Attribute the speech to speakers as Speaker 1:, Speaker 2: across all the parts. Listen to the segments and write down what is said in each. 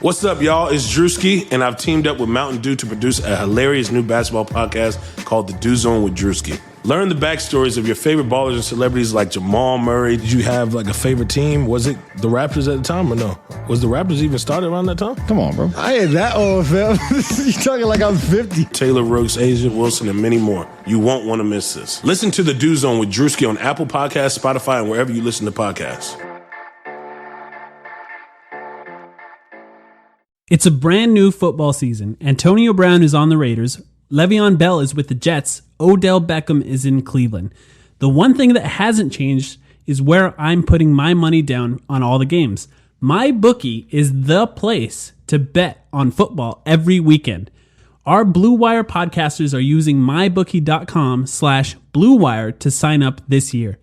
Speaker 1: What's up, y'all? It's Drewski, and I've teamed up with Mountain Dew to produce a hilarious new basketball podcast called The Dew Zone with Drewski. Learn the backstories of your favorite ballers and celebrities like Jamal Murray.
Speaker 2: Did you have like a favorite team? Was it the Raptors at the time or no? Was the Raptors even started around that time?
Speaker 3: Come on, bro.
Speaker 4: I ain't that old, fam. You talking like I'm 50.
Speaker 1: Taylor Rooks, Asia Wilson, and many more. You won't want to miss this. Listen to The Dew Zone with Drewski on Apple Podcasts, Spotify, and wherever you listen to podcasts.
Speaker 5: It's a brand new football season. Antonio Brown is on the Raiders. Le'Veon Bell is with the Jets. Odell Beckham is in Cleveland. The one thing that hasn't changed is where I'm putting my money down on all the games. MyBookie is the place to bet on football every weekend. Our Blue Wire podcasters are using mybookie.com/Blue Wire to sign up this year.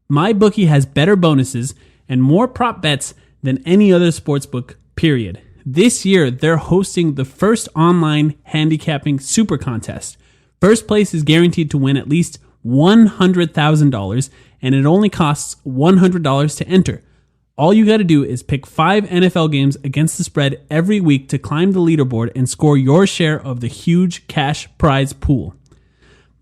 Speaker 5: MyBookie has better bonuses and more prop bets than any other sportsbook, period. This year, they're hosting the first online handicapping super contest. First place is guaranteed to win at least $100,000, and it only costs $100 to enter. All you got to do is pick 5 NFL games against the spread every week to climb the leaderboard and score your share of the huge cash prize pool.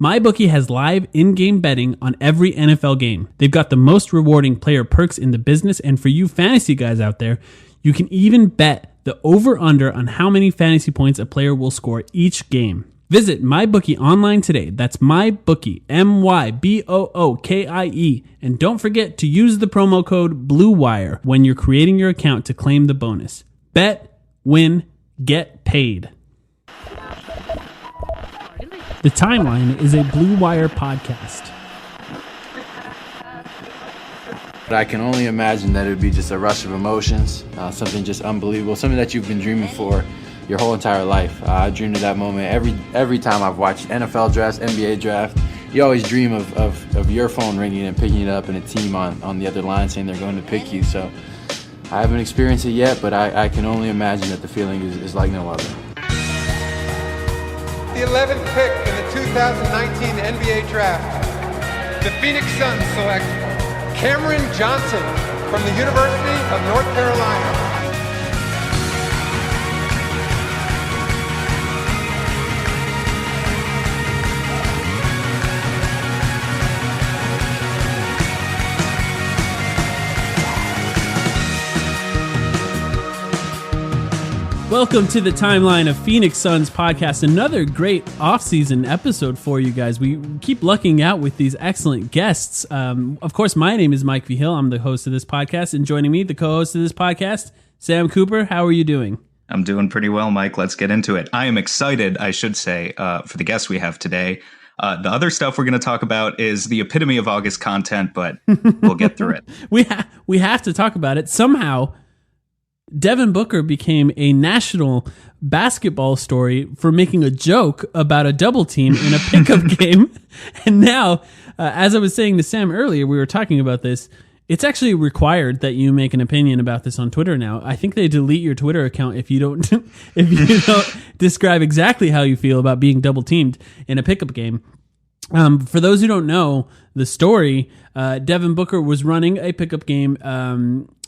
Speaker 5: MyBookie has live in-game betting on every NFL game. They've got the most rewarding player perks in the business, and for you fantasy guys out there, you can even bet the over-under on how many fantasy points a player will score each game. Visit MyBookie online today. That's MyBookie, MyBookie. And don't forget to use the promo code BLUEWIRE when you're creating your account to claim the bonus. Bet, win, get paid. The Timeline is a Blue Wire podcast.
Speaker 3: But I can only imagine that it would be just a rush of emotions, something just unbelievable, something that you've been dreaming for your whole entire life. I dreamed of that moment every time I've watched NFL drafts, NBA draft. You always dream of your phone ringing and picking it up and a team on the other line saying they're going to pick you. So I haven't experienced it yet, but I can only imagine that the feeling is like no other.
Speaker 6: The 11th pick in the 2019 NBA Draft, the Phoenix Suns select Cameron Johnson from the University of North Carolina.
Speaker 5: Welcome to the Timeline of Phoenix Suns podcast. Another great off-season episode for you guys. We keep lucking out with these excellent guests. Of course, my name is Mike V. Hill. I'm the host of this podcast. And joining me, the co-host of this podcast, Sam Cooper. How are you doing?
Speaker 7: I'm doing pretty well, Mike. Let's get into it. I am excited, I should say, for the guests we have today. The other stuff we're going to talk about is the epitome of August content, but we'll get through it.
Speaker 5: We have to talk about it. Somehow, Devin Booker became a national basketball story for making a joke about a double team in a pickup game. And now, as I was saying to Sam earlier, we were talking about this. It's actually required that you make an opinion about this on Twitter now. I think they delete your Twitter account if you don't describe exactly how you feel about being double teamed in a pickup game. For those who don't know the story, Devin Booker was running a pickup game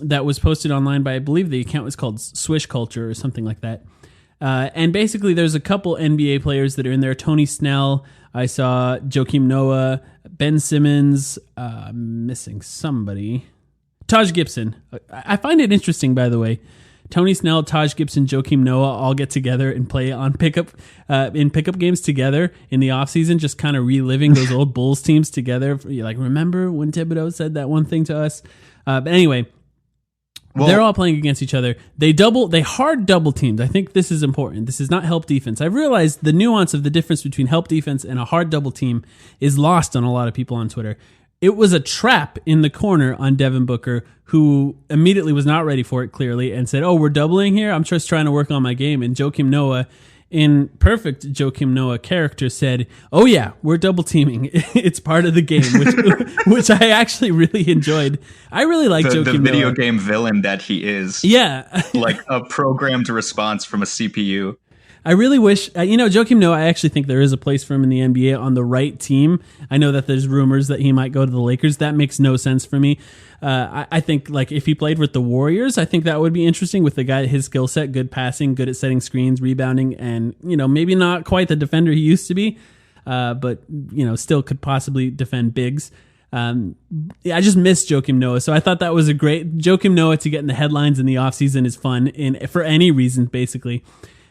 Speaker 5: that was posted online by, I believe the account was called Swish Culture or something like that. And basically there's a couple NBA players that are in there. Tony Snell, I saw Joakim Noah, Ben Simmons, missing somebody. Taj Gibson. I find it interesting, by the way. Tony Snell, Taj Gibson, Joakim Noah all get together and play on pickup games together in the offseason, just kind of reliving those old Bulls teams together. You're like, remember when Thibodeau said that one thing to us? But anyway, they're all playing against each other. They hard double teamed. I think this is important. This is not help defense. I've realized the nuance of the difference between help defense and a hard double team is lost on a lot of people on Twitter. It was a trap in the corner on Devin Booker, who immediately was not ready for it, clearly, and said, oh, we're doubling here? I'm just trying to work on my game. And Joakim Noah, in perfect Joakim Noah character, said, oh, yeah, we're double teaming. It's part of the game, which I actually really enjoyed. I really like Joakim Noah. The
Speaker 7: video game villain that he is.
Speaker 5: Yeah.
Speaker 7: Like a programmed response from a CPU.
Speaker 5: I really wish, Joakim Noah, I actually think there is a place for him in the NBA on the right team. I know that there's rumors that he might go to the Lakers. That makes no sense for me. I think like if he played with the Warriors, I think that would be interesting with the guy, his skill set, good passing, good at setting screens, rebounding, and, maybe not quite the defender he used to be, but, still could possibly defend bigs. I just miss Joakim Noah, so I thought that was a great Joakim Noah to get in the headlines in the offseason is fun for any reason, basically.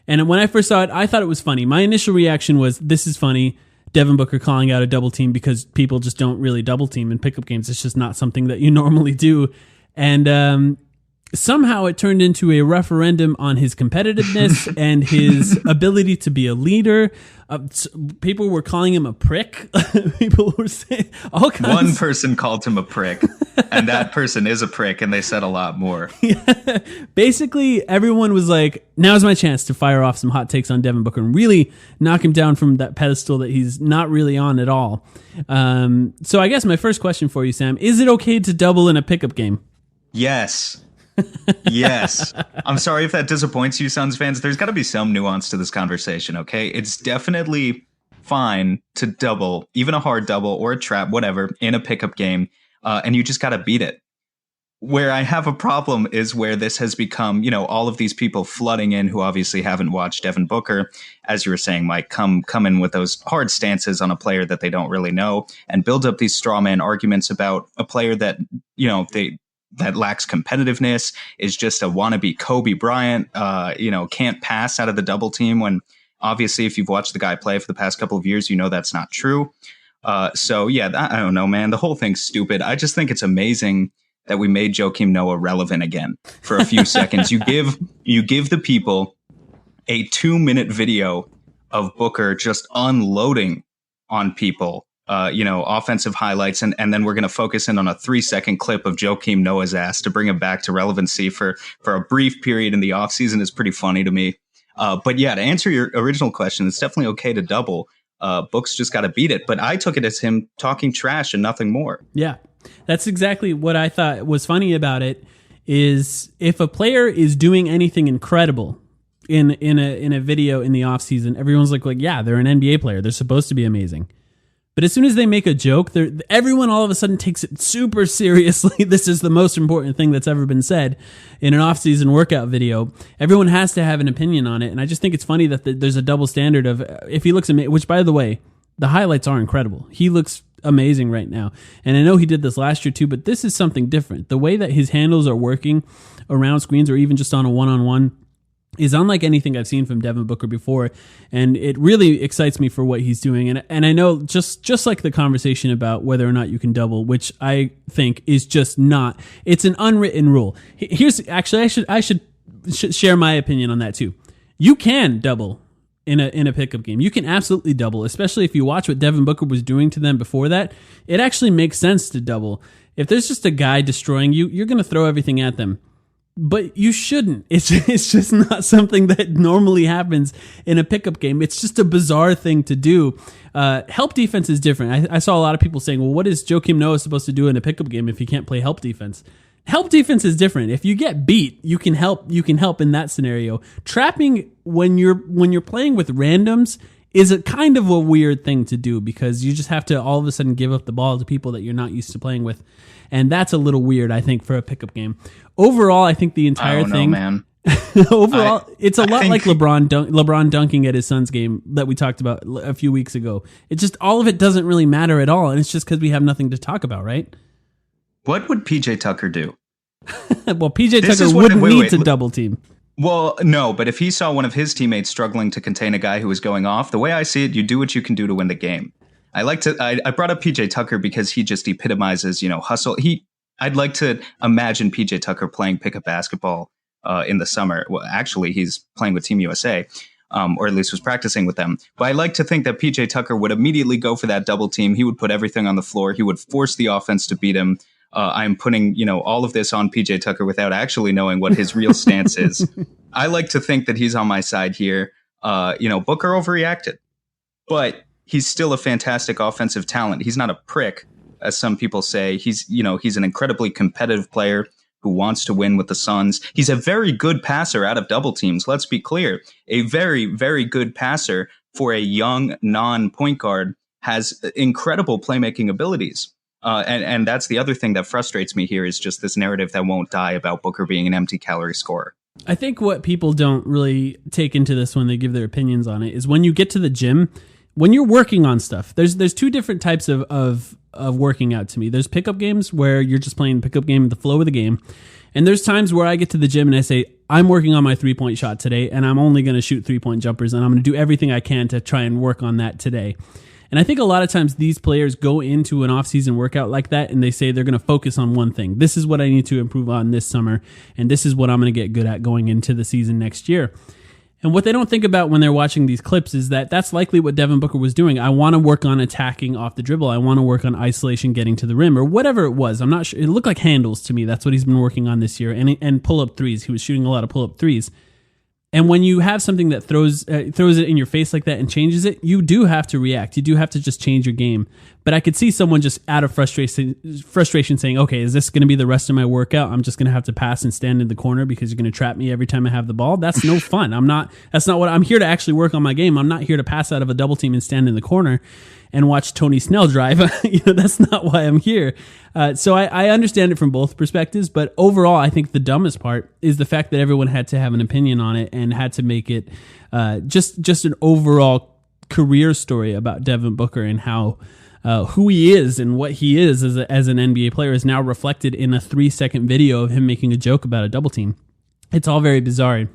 Speaker 5: And when I first saw it, I thought it was funny. My initial reaction was, this is funny. Devin Booker calling out a double team because people just don't really double team in pickup games. It's just not something that you normally do. And somehow it turned into a referendum on his competitiveness and his ability to be a leader. People were calling him a prick. People were saying all kinds.
Speaker 7: One person called him a prick, and that person is a prick, and they said a lot more.
Speaker 5: Yeah. Basically, everyone was like, now's my chance to fire off some hot takes on Devin Booker and really knock him down from that pedestal that he's not really on at all. So I guess my first question for you, Sam, is it okay to double in a pickup game?
Speaker 7: Yes. Yes. I'm sorry if that disappoints you, Suns fans. There's got to be some nuance to this conversation, okay? It's definitely fine to double, even a hard double or a trap, whatever, in a pickup game, and you just got to beat it. Where I have a problem is where this has become, all of these people flooding in who obviously haven't watched Devin Booker, as you were saying, Mike, come in with those hard stances on a player that they don't really know and build up these straw man arguments about a player that, that lacks competitiveness, is just a wannabe Kobe Bryant, can't pass out of the double team when obviously if you've watched the guy play for the past couple of years, that's not true. I don't know, man. The whole thing's stupid. I just think it's amazing that we made Joakim Noah relevant again for a few seconds. You give the people a 2-minute video of Booker just unloading on people. Offensive highlights, and then we're going to focus in on a 3-second clip of Joakim Noah's ass to bring him back to relevancy for a brief period in the offseason is pretty funny to me. But yeah, to answer your original question, it's definitely okay to double. Book's just got to beat it. But I took it as him talking trash and nothing more.
Speaker 5: Yeah, that's exactly what I thought was funny about it, is if a player is doing anything incredible in a video in the offseason, everyone's like, yeah, they're an NBA player. They're supposed to be amazing. But as soon as they make a joke, everyone all of a sudden takes it super seriously. This is the most important thing that's ever been said in an off-season workout video. Everyone has to have an opinion on it. And I just think it's funny that there's a double standard of if he looks amazing, which, by the way, the highlights are incredible. He looks amazing right now. And I know he did this last year too, but this is something different. The way that his handles are working around screens or even just on a one-on-one is unlike anything I've seen from Devin Booker before, and it really excites me for what he's doing. And I know just like the conversation about whether or not you can double, which I think is just not. It's an unwritten rule. Here's actually I should share my opinion on that too. You can double in a pickup game. You can absolutely double, especially if you watch what Devin Booker was doing to them before that. It actually makes sense to double. If there's just a guy destroying you, you're going to throw everything at them. But you shouldn't. It's just not something that normally happens in a pickup game. It's just a bizarre thing to do. Help defense is different. I saw a lot of people saying, well, what is Joakim Noah supposed to do in a pickup game if he can't play help defense? Help defense is different. If you get beat, you can help in that scenario. Trapping when you're playing with randoms is a kind of a weird thing to do because you just have to all of a sudden give up the ball to people that you're not used to playing with. And that's a little weird, I think, for a pickup game. Overall, I think the entire thing,
Speaker 7: man.
Speaker 5: Overall, it's a lot like LeBron dunking at his son's game that we talked about a few weeks ago. It just, all of it doesn't really matter at all. And it's just because we have nothing to talk about, right?
Speaker 7: What would PJ Tucker do?
Speaker 5: Well, PJ Tucker wouldn't need to double team.
Speaker 7: Well, no, but if he saw one of his teammates struggling to contain a guy who was going off, the way I see it, you do what you can do to win the game. I brought up PJ Tucker because he just epitomizes, hustle. I'd like to imagine PJ Tucker playing pickup basketball in the summer. Well, actually, he's playing with Team USA, or at least was practicing with them. But I like to think that PJ Tucker would immediately go for that double team. He would put everything on the floor. He would force the offense to beat him. I'm putting, all of this on PJ Tucker without actually knowing what his real stance is. I like to think that he's on my side here. Booker overreacted, but he's still a fantastic offensive talent. He's not a prick, as some people say. He's an incredibly competitive player who wants to win with the Suns. He's a very good passer out of double teams. Let's be clear. A very, very good passer for a young non-point guard, has incredible playmaking abilities. And that's the other thing that frustrates me here, is just this narrative that won't die about Booker being an empty calorie scorer.
Speaker 5: I think what people don't really take into this when they give their opinions on it is when you get to the gym, when you're working on stuff, there's two different types of working out to me. There's pickup games where you're just playing pickup game, the flow of the game. And there's times where I get to the gym and I say, I'm working on my 3-point shot today, and I'm only going to shoot 3-point jumpers, and I'm going to do everything I can to try and work on that today. And I think a lot of times these players go into an off-season workout like that, and they say they're going to focus on one thing. This is what I need to improve on this summer, and this is what I'm going to get good at going into the season next year. And what they don't think about when they're watching these clips is that that's likely what Devin Booker was doing. I want to work on attacking off the dribble. I want to work on isolation, getting to the rim, or whatever it was. I'm not sure. It looked like handles to me. That's what he's been working on this year, and pull-up threes. He was shooting a lot of pull-up threes. And when you have something that throws it in your face like that and changes it, you do have to react. You do have to just change your game. But I could see someone just out of frustration saying, okay, is this going to be the rest of my workout? I'm just going to have to pass and stand in the corner because you're going to trap me every time I have the ball. That's no fun. That's not what I'm here to actually work on my game. I'm not here to pass out of a double team and stand in the corner and watch Tony Snell drive. That's not why I'm here. So I understand it from both perspectives, but overall, I think the dumbest part is the fact that everyone had to have an opinion on it and had to make it just an overall career story about Devin Booker and how who he is and what he is as an NBA player is now reflected in a 3-second video of him making a joke about a double team. It's all very bizarre.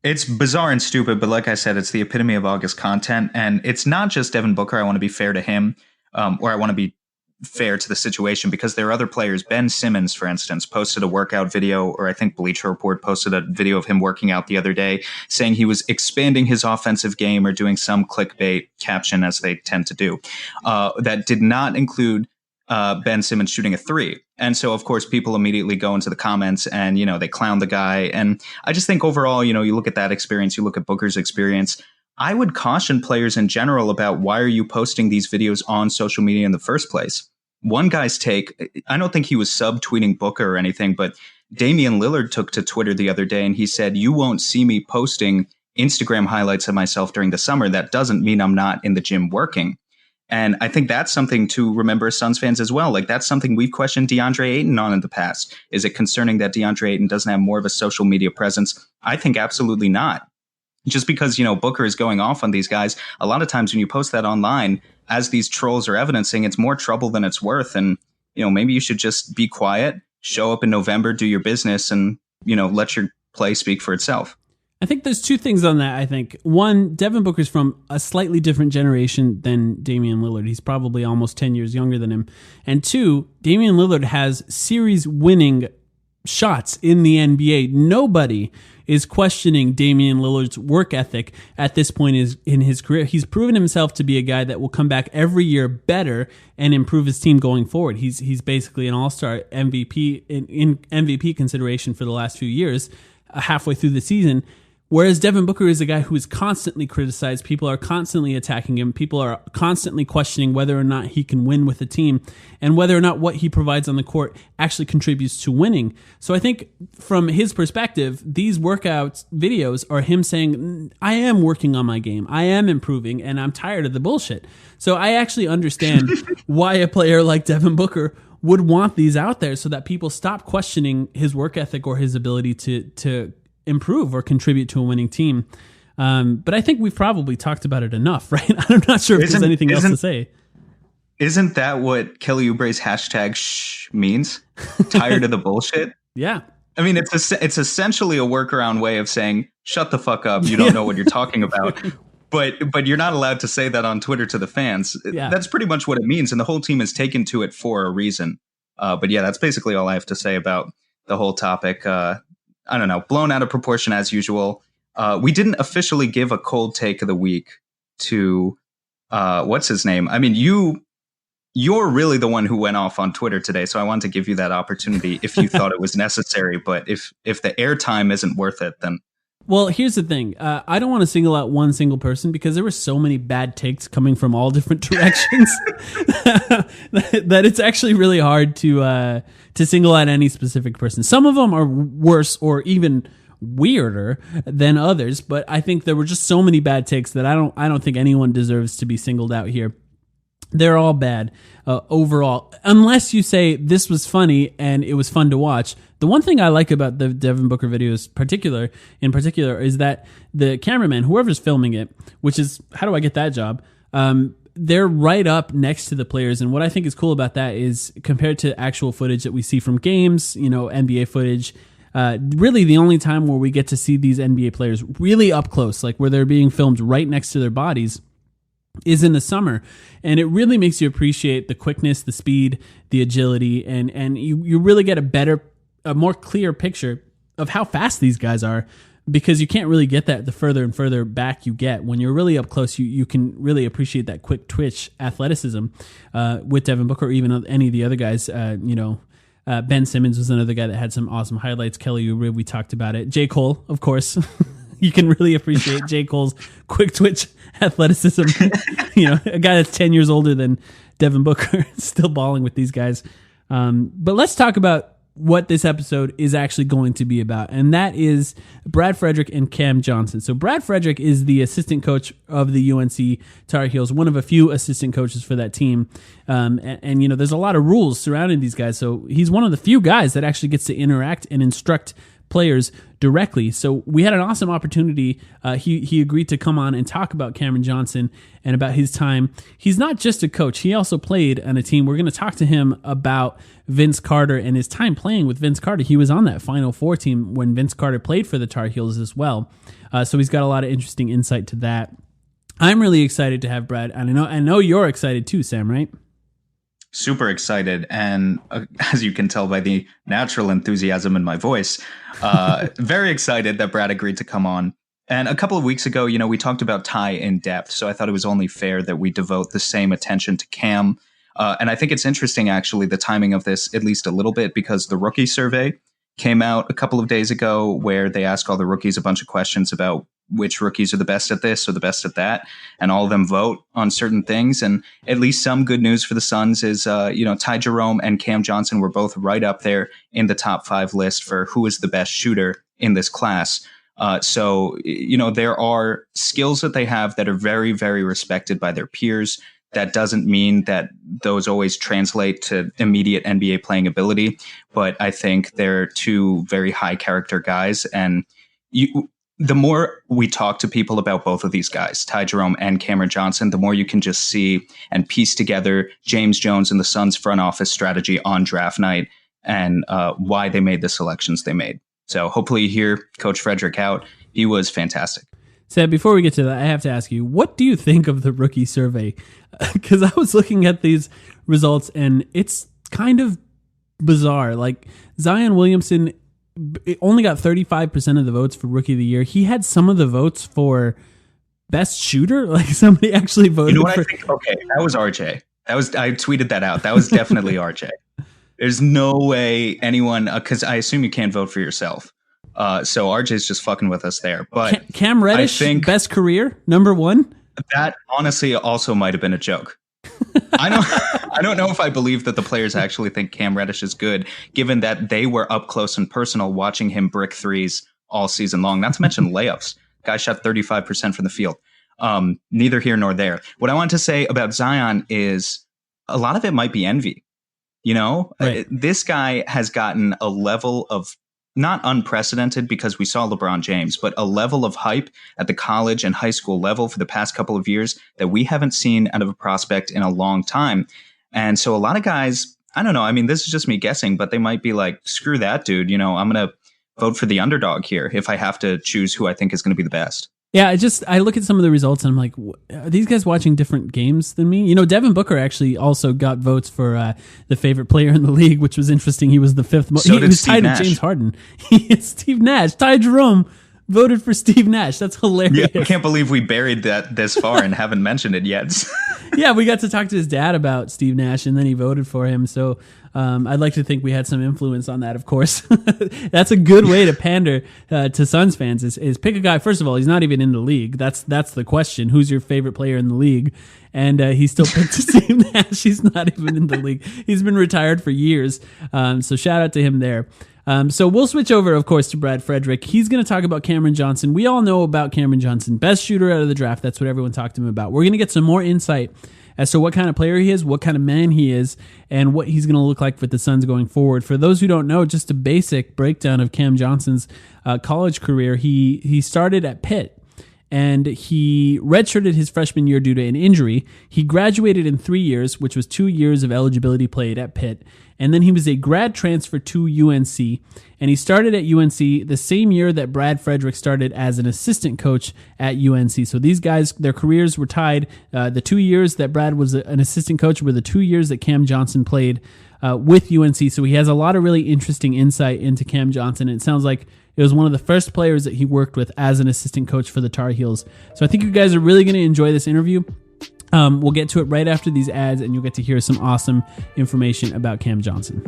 Speaker 7: It's bizarre and stupid, but like I said, it's the epitome of August content. And it's not just Devin Booker. I want to be fair to him, or I want to be fair to the situation, because there are other players. Ben Simmons, for instance, posted a workout video, or I think Bleacher Report posted a video of him working out the other day, saying he was expanding his offensive game or doing some clickbait caption, as they tend to do, that did not include Ben Simmons shooting a three. And so, of course, people immediately go into the comments and, they clown the guy. And I just think overall, you look at that experience, you look at Booker's experience, I would caution players in general about, why are you posting these videos on social media in the first place? One guy's take, I don't think he was subtweeting Booker or anything, but Damian Lillard took to Twitter the other day and he said, you won't see me posting Instagram highlights of myself during the summer. That doesn't mean I'm not in the gym working. And I think that's something to remember as Suns fans as well. Like, that's something we've questioned DeAndre Ayton on in the past. Is it concerning that DeAndre Ayton doesn't have more of a social media presence? I think absolutely not. Just because, Booker is going off on these guys, a lot of times when you post that online, as these trolls are evidencing, it's more trouble than it's worth. And, maybe you should just be quiet, show up in November, do your business, and, let your play speak for itself.
Speaker 5: I think there's two things on that. I think one, Devin Booker's from a slightly different generation than Damian Lillard. He's probably almost 10 years younger than him. And two, Damian Lillard has series winning shots in the NBA. Nobody is questioning Damian Lillard's work ethic at this point in his career. He's proven himself to be a guy that will come back every year better and improve his team going forward. He's basically an all-star MVP in MVP consideration for the last few years, halfway through the season. Whereas Devin Booker is a guy who is constantly criticized. People are constantly attacking him. People are constantly questioning whether or not he can win with a team and whether or not what he provides on the court actually contributes to winning. So I think from his perspective, these workout videos are him saying, I am working on my game. I am improving, and I'm tired of the bullshit. So I actually understand why a player like Devin Booker would want these out there, so that people stop questioning his work ethic or his ability to improve or contribute to a winning team. But I think we've probably talked about it enough, right? I'm not sure if there's anything else to say.
Speaker 7: Isn't that what Kelly Oubre's hashtag shh means? Tired of the bullshit?
Speaker 5: Yeah.
Speaker 7: I mean, it's essentially a workaround way of saying, shut the fuck up. You don't know what you're talking about. But you're not allowed to say that on Twitter to the fans. Yeah. That's pretty much what it means. And the whole team has taken to it for a reason. But yeah, that's basically all I have to say about the whole topic. I don't know, blown out of proportion as usual. We didn't officially give a cold take of the week to what's his name? I mean, you're really the one who went off on Twitter today, so I wanted to give you that opportunity if you thought it was necessary. But if the airtime isn't worth it, then
Speaker 5: Well, here's the thing. I don't want to single out one single person because there were so many bad takes coming from all different directions that it's actually really hard to single out any specific person. Some of them are worse or even weirder than others, but I think there were just so many bad takes that I don't think anyone deserves to be singled out here. They're all bad overall, unless you say this was funny and it was fun to watch. The one thing I like about the Devin Booker videos in particular is that the cameraman, whoever's filming it, which is, how do I get that job? They're right up next to the players. And what I think is cool about that is compared to actual footage that we see from games, NBA footage, really the only time where we get to see these NBA players really up close, like where they're being filmed right next to their bodies, is in the summer. And it really makes you appreciate the quickness, the speed, the agility, and you really get a more clear picture of how fast these guys are, because you can't really get that the further and further back you get. When you're really up close, you can really appreciate that quick twitch athleticism with Devin Booker or even any of the other guys. Ben Simmons was another guy that had some awesome highlights. Kelly Oubre, we talked about it. J. Cole, of course. You can really appreciate J. Cole's quick twitch athleticism. A guy that's 10 years older than Devin Booker, still balling with these guys. But let's talk about what this episode is actually going to be about, and that is Brad Frederick and Cam Johnson. So Brad Frederick is the assistant coach of the UNC Tar Heels, one of a few assistant coaches for that team. And there's a lot of rules surrounding these guys. So he's one of the few guys that actually gets to interact and instruct players directly. So we had an awesome opportunity. He agreed to come on and talk about Cameron Johnson and about his time. He's not just a coach. He also played on a team. We're going to talk to him about Vince Carter and his time playing with Vince Carter. He was on that Final Four team when Vince Carter played for the Tar Heels as well. So he's got a lot of interesting insight to that. I'm really excited to have Brad. And I know you're excited too, Sam, right?
Speaker 7: Super excited, and as you can tell by the natural enthusiasm in my voice, very excited that Brad agreed to come on. And a couple of weeks ago, we talked about Ty in depth, so I thought it was only fair that we devote the same attention to Cam. And I think it's interesting, actually, the timing of this, at least a little bit, because the rookie survey came out a couple of days ago where they asked all the rookies a bunch of questions about which rookies are the best at this or the best at that, and all of them vote on certain things. And at least some good news for the Suns is, Ty Jerome and Cam Johnson were both right up there in the top 5 list for who is the best shooter in this class. So there are skills that they have that are very, very respected by their peers. That doesn't mean that those always translate to immediate NBA playing ability, but I think they're two very high character guys. And the more we talk to people about both of these guys, Ty Jerome and Cameron Johnson, the more you can just see and piece together James Jones and the Suns front office strategy on draft night and why they made the selections they made. So hopefully you hear Coach Frederick out. He was fantastic.
Speaker 5: Sam, before we get to that, I have to ask you, what do you think of the rookie survey? Because I was looking at these results and it's kind of bizarre. Like Zion Williamson only got 35% of the votes for Rookie of the Year. He had some of the votes for best shooter. Like somebody actually voted.
Speaker 7: You know what I think? Okay, that was RJ. I tweeted that out. That was definitely RJ. There's no way anyone, because I assume you can't vote for yourself. So RJ's just fucking with us there. But
Speaker 5: Cam Reddish, best career, number 1.
Speaker 7: That honestly also might have been a joke. I don't know if I believe that the players actually think Cam Reddish is good, given that they were up close and personal watching him brick threes all season long. Not to mention layups. Guy shot 35% from the field. Neither here nor there. What I want to say about Zion is a lot of it might be envy. Right. This guy has gotten a level of, not unprecedented because we saw LeBron James, but a level of hype at the college and high school level for the past couple of years that we haven't seen out of a prospect in a long time. And so a lot of guys, I don't know, I mean, this is just me guessing, but they might be like, screw that dude. I'm going to vote for the underdog here if I have to choose who I think is going to be the best.
Speaker 5: Yeah, I look at some of the results and I'm like, are these guys watching different games than me? Devin Booker actually also got votes for the favorite player in the league, which was interesting. He was the 5th most.
Speaker 7: So
Speaker 5: he was tied
Speaker 7: with
Speaker 5: James Harden. Steve Nash. Ty Jerome voted for Steve Nash. That's hilarious.
Speaker 7: Yeah, I can't believe we buried that this far and haven't mentioned it yet.
Speaker 5: Yeah, we got to talk to his dad about Steve Nash, and then he voted for him. So I'd like to think we had some influence on that, of course. That's a good way to pander to Suns fans is pick a guy. First of all, he's not even in the league. That's the question. Who's your favorite player in the league? And he still picked Steve Nash. He's not even in the league. He's been retired for years. So shout out to him there. So we'll switch over, of course, to Brad Frederick. He's going to talk about Cameron Johnson. We all know about Cameron Johnson, best shooter out of the draft. That's what everyone talked to him about. We're going to get some more insight as to what kind of player he is, what kind of man he is, and what he's going to look like with the Suns going forward. For those who don't know, just a basic breakdown of Cam Johnson's college career. He started at Pitt, and he redshirted his freshman year due to an injury. He graduated in 3 years, which was 2 years of eligibility played at Pitt. And then he was a grad transfer to UNC, and he started at UNC the same year that Brad Frederick started as an assistant coach at UNC. So these guys, their careers were tied. The 2 years that Brad was an assistant coach were the 2 years that Cam Johnson played with UNC. So he has a lot of really interesting insight into Cam Johnson. And it sounds like it was one of the first players that he worked with as an assistant coach for the Tar Heels. So I think you guys are really going to enjoy this interview. We'll get to it right after these ads, and you'll get to hear some awesome information about Cam Johnson.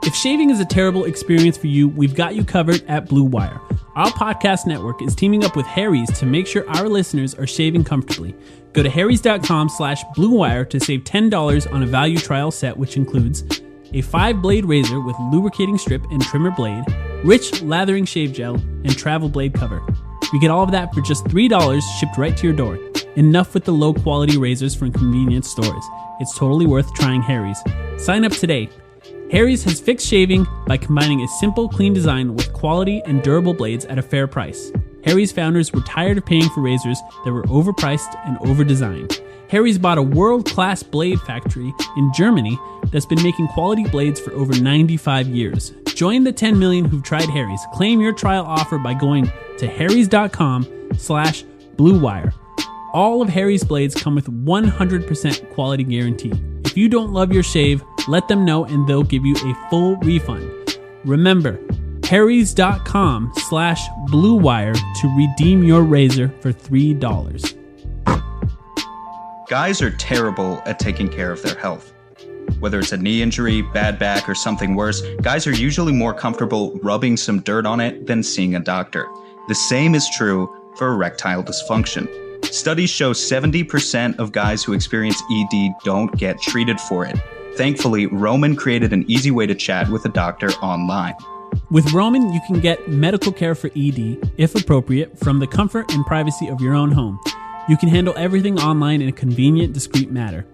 Speaker 5: If shaving is a terrible experience for you, we've got you covered at Blue Wire. Our podcast network is teaming up with Harry's to make sure our listeners are shaving comfortably. Go to harrys.com/Blue Wire to save $10 on a value trial set, which includes a 5-blade razor with lubricating strip and trimmer blade, rich lathering shave gel, and travel blade cover. You get all of that for just $3 shipped right to your door. Enough with the low-quality razors from convenience stores. It's totally worth trying Harry's. Sign up today. Harry's has fixed shaving by combining a simple, clean design with quality and durable blades at a fair price. Harry's founders were tired of paying for razors that were overpriced and overdesigned. Harry's bought a world-class blade factory in Germany that's been making quality blades for over 95 years. Join the 10 million who've tried Harry's. Claim your trial offer by going to harrys.com/Blue Wire. All of Harry's blades come with 100% quality guarantee. If you don't love your shave, let them know and they'll give you a full refund. Remember, harrys.com/Blue Wire to redeem your razor for $3.
Speaker 7: Guys are terrible at taking care of their health. Whether it's a knee injury, bad back, or something worse, guys are usually more comfortable rubbing some dirt on it than seeing a doctor. The same is true for erectile dysfunction. Studies show 70% of guys who experience ED don't get treated for it. Thankfully, Roman created an easy way to chat with a doctor online.
Speaker 5: With Roman, you can get medical care for ED, if appropriate, from the comfort and privacy of your own home. You can handle everything online in a convenient, discreet manner.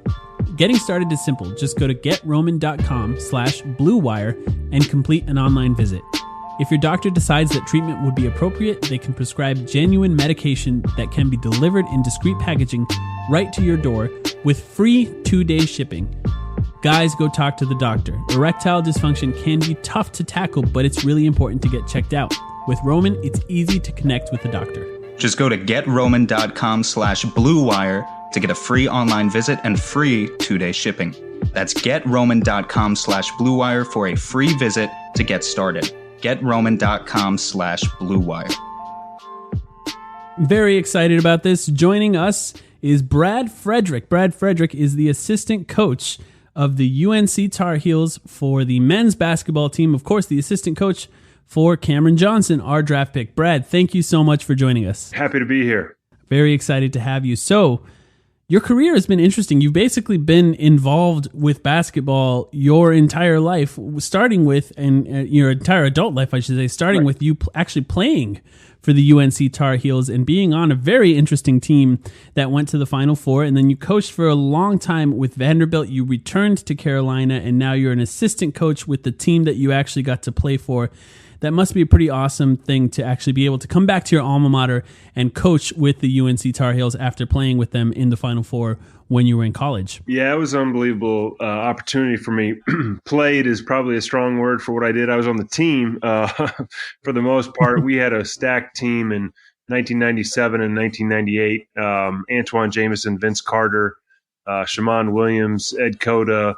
Speaker 5: Getting started is simple. Just go to getroman.com/Blue Wire and complete an online visit. If your doctor decides that treatment would be appropriate, they can prescribe genuine medication that can be delivered in discreet packaging right to your door with free 2-day shipping. Guys, go talk to the doctor. Erectile dysfunction can be tough to tackle, but it's really important to get checked out. With Roman, it's easy to connect with the doctor.
Speaker 7: Just go to getroman.com/Blue Wire to get a free online visit and free 2-day shipping. That's getroman.com/Blue Wire for a free visit to get started. getroman.com/Blue Wire.
Speaker 5: Very excited about this. Joining us is Brad Frederick. Brad Frederick is the assistant coach of the UNC Tar Heels for the men's basketball team. Of course, the assistant coach for Cameron Johnson, our draft pick. Brad, thank you so much for joining us.
Speaker 1: Happy to be here.
Speaker 5: Very excited to have you. So, your career has been interesting. You've basically been involved with basketball your entire life, starting with, and your entire adult life, I should say, starting with you actually playing for the UNC Tar Heels and being on a very interesting team that went to the Final Four. And then you coached for a long time with Vanderbilt. You returned to Carolina, and now you're an assistant coach with the team that you actually got to play for. That must be a pretty awesome thing to actually be able to come back to your alma mater and coach with the UNC Tar Heels after playing with them in the Final Four when you were in college.
Speaker 8: Yeah, it was an unbelievable opportunity for me. Played is probably a strong word for what I did. I was on the team for the most part. We had a stacked team in 1997 and 1998. Antwan, Jamison, Vince Carter, Shammond Williams, Ed Cota,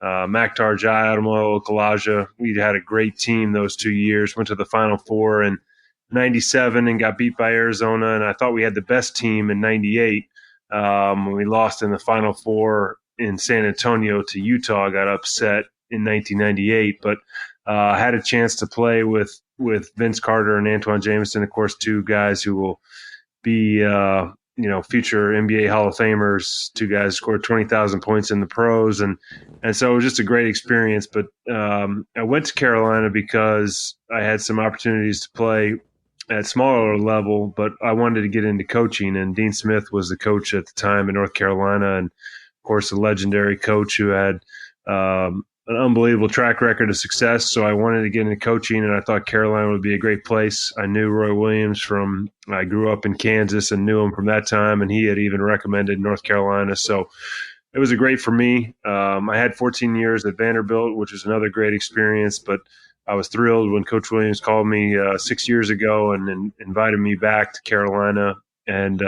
Speaker 8: Maktar, Jai, Adamo, Okalaja. We had a great team those 2 years, went to the Final Four in 97 and got beat by Arizona. And I thought we had the best team in 98. When we lost in the Final Four in San Antonio to Utah, got upset in 1998. But I had a chance to play with Vince Carter and Antwan Jamison, of course, two guys who will be future NBA Hall of Famers. Two guys scored 20,000 points in the pros, and so it was just a great experience. But I went to Carolina because I had some opportunities to play at smaller level, but I wanted to get into coaching. And Dean Smith was the coach at the time in North Carolina, and of course, a legendary coach who had an unbelievable track record of success. So I wanted to get into coaching, and I thought Carolina would be a great place. I knew Roy Williams I grew up in Kansas and knew him from that time, and he had even recommended North Carolina. So it was great for me. I had 14 years at Vanderbilt, which was another great experience, but I was thrilled when Coach Williams called me 6 years ago and invited me back to Carolina. And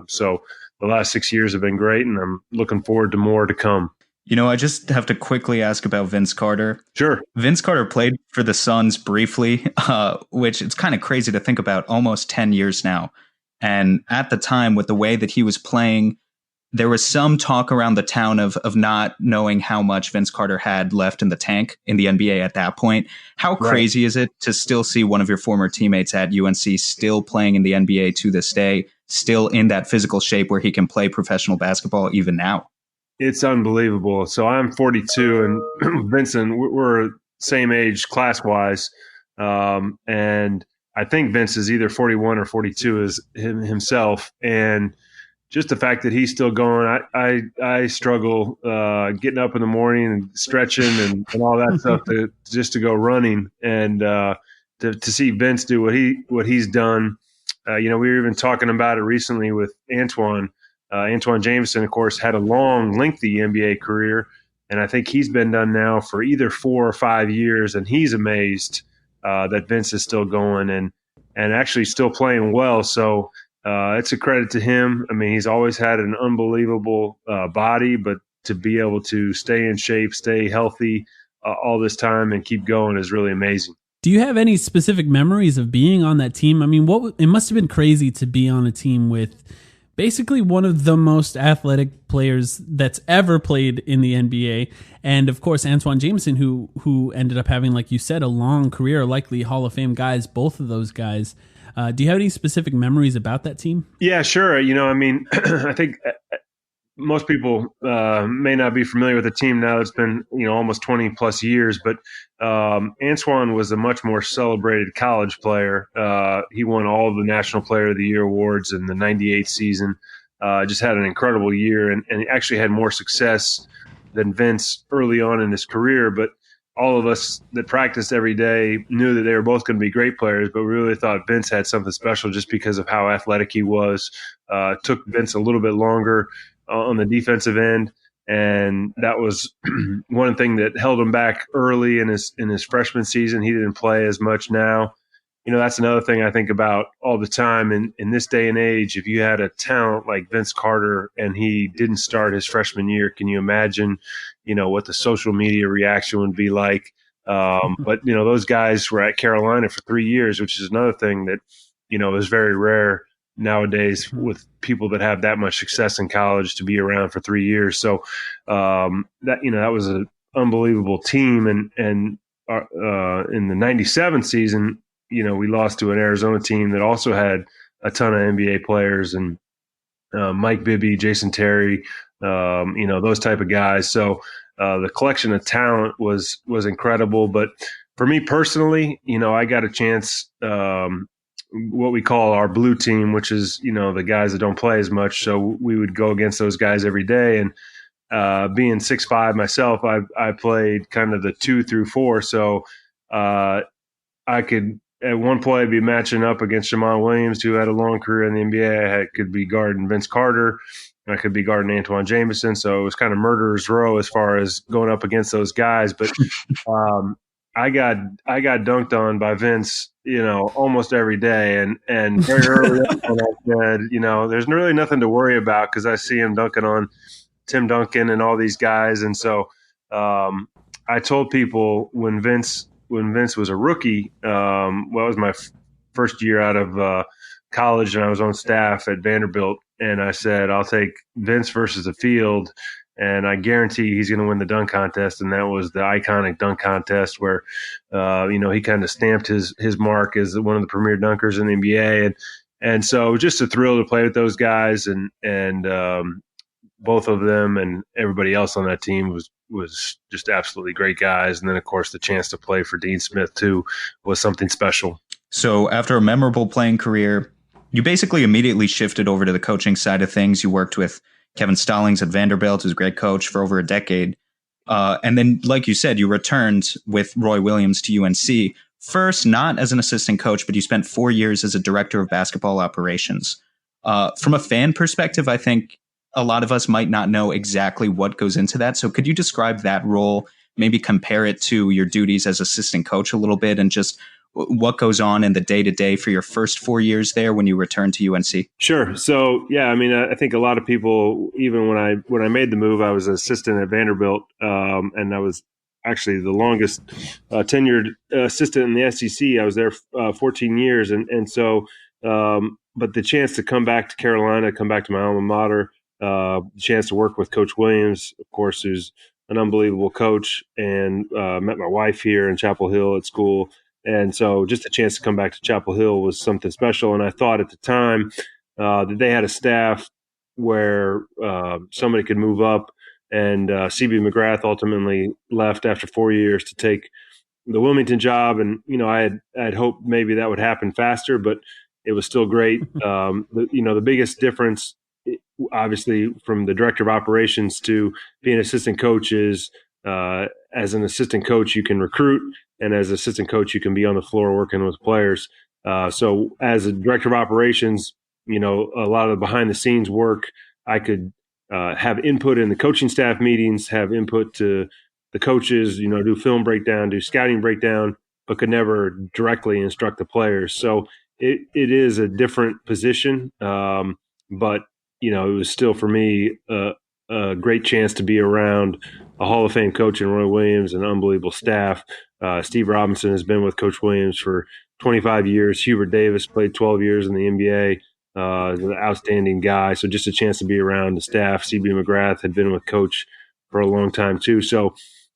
Speaker 8: so the last 6 years have been great, and I'm looking forward to more to come.
Speaker 7: I just have to quickly ask about Vince Carter.
Speaker 8: Sure.
Speaker 7: Vince Carter played for the Suns briefly, which it's kind of crazy to think about, almost 10 years now. And at the time, with the way that he was playing, there was some talk around the town of not knowing how much Vince Carter had left in the tank in the NBA at that point. How crazy is it to still see one of your former teammates at UNC still playing in the NBA to this day, still in that physical shape where he can play professional basketball even now?
Speaker 8: It's unbelievable. So I'm 42, and Vincent, we're same age class-wise. And I think Vince is either 41 or 42 as himself. And just the fact that he's still going, I struggle getting up in the morning and stretching and all that stuff just to go running. And to see Vince do what he's done. We were even talking about it recently with Antwan. Antwan Jamison, of course, had a long, lengthy NBA career, and I think he's been done now for either 4 or 5 years, and he's amazed that Vince is still going and actually still playing well. So it's a credit to him. I mean, he's always had an unbelievable body, but to be able to stay in shape, stay healthy all this time and keep going is really amazing.
Speaker 5: Do you have any specific memories of being on that team? I mean, it must have been crazy to be on a team with basically one of the most athletic players that's ever played in the NBA. And of course, Antwan Jamison, who ended up having, like you said, a long career, likely Hall of Fame guys, both of those guys. Do you have any specific memories about that team?
Speaker 8: Yeah, sure. I think most people may not be familiar with the team now. It's been, almost 20 plus years, but Antwan was a much more celebrated college player. He won all of the National Player of the Year awards in the 98 season. Just had an incredible year and actually had more success than Vince early on in his career. But all of us that practiced every day knew that they were both going to be great players, but we really thought Vince had something special just because of how athletic he was. Took Vince a little bit longer on the defensive end, and that was one thing that held him back early in his freshman season. He didn't play as much now. That's another thing I think about all the time. In this day and age, if you had a talent like Vince Carter and he didn't start his freshman year, can you imagine, what the social media reaction would be like? But, those guys were at Carolina for 3 years, which is another thing that, is very rare nowadays with people that have that much success in college to be around for 3 years. So that was an unbelievable team. And in the 97 season, we lost to an Arizona team that also had a ton of NBA players and Mike Bibby, Jason Terry, those type of guys. So the collection of talent was incredible. But for me personally, I got a chance, what we call our blue team, which is, the guys that don't play as much. So we would go against those guys every day. And being 6'5" myself, I played kind of the 2 through 4. So I could, at one point, I'd be matching up against Jamal Williams, who had a long career in the NBA. I could be guarding Vince Carter. I could be guarding Antwan Jamison. So it was kind of murderer's row as far as going up against those guys. But I got dunked on by Vince, almost every day. And very early on, I said, there's really nothing to worry about because I see him dunking on Tim Duncan and all these guys. And so I told people when Vince was a rookie, it was my first year out of college, and I was on staff at Vanderbilt, and I said, I'll take Vince versus the field, and I guarantee he's going to win the dunk contest. And that was the iconic dunk contest where, he kind of stamped his mark as one of the premier dunkers in the NBA. And so just a thrill to play with those guys, and both of them and everybody else on that team was just absolutely great guys. And then, of course, the chance to play for Dean Smith, too, was something special.
Speaker 7: So after a memorable playing career, you basically immediately shifted over to the coaching side of things. You worked with Kevin Stallings at Vanderbilt, who's a great coach, for over a decade. And then, like you said, you returned with Roy Williams to UNC. First, not as an assistant coach, but you spent 4 years as a director of basketball operations. From a fan perspective, I think a lot of us might not know exactly what goes into that. So could you describe that role, maybe compare it to your duties as assistant coach a little bit, and just what goes on in the day-to-day for your first 4 years there when you returned to UNC?
Speaker 8: Sure. So, yeah, I mean, I think a lot of people, even when I made the move, I was an assistant at Vanderbilt, and I was actually the longest tenured assistant in the SEC. I was there 14 years. And so, but the chance to come back to Carolina, come back to my alma mater, the chance to work with Coach Williams, of course, who's an unbelievable coach, and met my wife here in Chapel Hill at school. And so just a chance to come back to Chapel Hill was something special. And I thought at the time that they had a staff where somebody could move up. And CB McGrath ultimately left after 4 years to take the Wilmington job. And, I had hoped maybe that would happen faster, but it was still great. The biggest difference, obviously, from the director of operations to being an assistant coach is as an assistant coach, you can recruit. And as assistant coach, you can be on the floor working with players. So as a director of operations, a lot of the behind the scenes work, I could have input in the coaching staff meetings, have input to the coaches, do film breakdown, do scouting breakdown, but could never directly instruct the players. So it is a different position. But, it was still for me a great chance to be around a Hall of Fame coach in Roy Williams and unbelievable staff. Steve Robinson has been with Coach Williams for 25 years. Hubert Davis played 12 years in the NBA. An outstanding guy. So just a chance to be around the staff. CB McGrath had been with Coach for a long time too. So